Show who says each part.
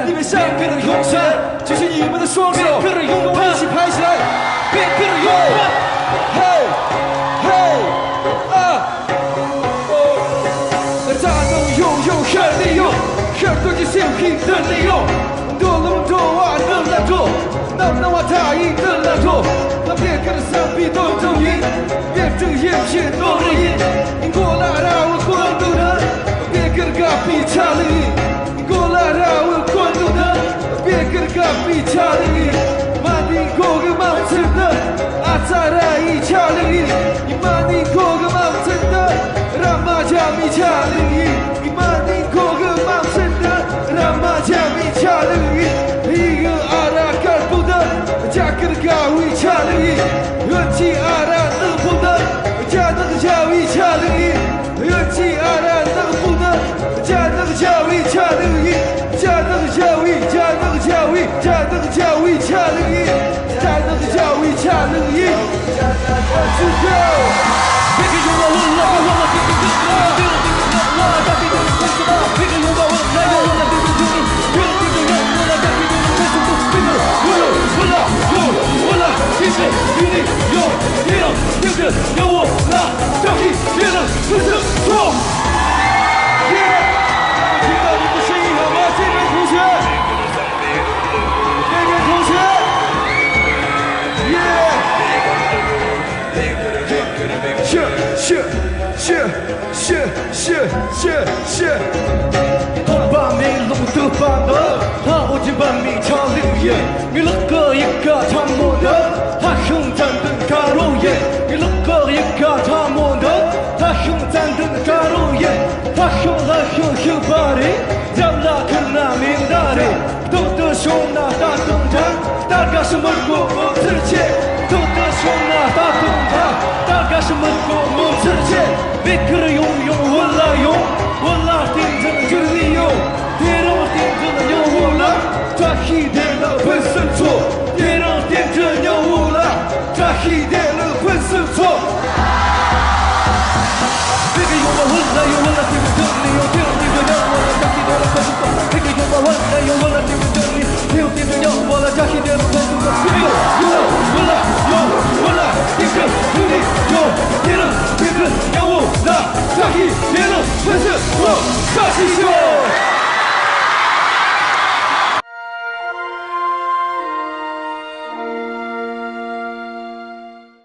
Speaker 1: 你们上课的勇士，就是你们的双手，跟我们一起拍起来，嘿，嘿，大能有很利用，很多的小品的利用，多了多啊能难做，那我大意能难做，那别跟着三比都走赢，别这眼前都能赢，你过来让我关注的，别跟着隔壁差了你过来让我关注的，别跟着隔壁差了你，满地过个忙真的，阿扎拉一差了你满地过个忙真的，让马甲米差了你满地过个忙真的，让马甲米差了你，一个阿拉干不得，加个高一差了你，人气阿拉能不得，加那个交易差了你，人气阿拉能不得，加那个交易差了你，加那个交易，加那个交易，加那个交易差了你，加那个交易差了你，Let's go。别给拥抱我了，别忘了别给我了，别忘了别给我了，别给拥抱我了，来拥抱我了，别给我了，别给拥抱我了，别给我了，别给我了，谢谢与你有你了，对不对？有我了，到底别了，就是错。听到你的声音好吗？这边同学，那边同学，耶！是，我把你弄得烦了，他我就把你唱流言，你那个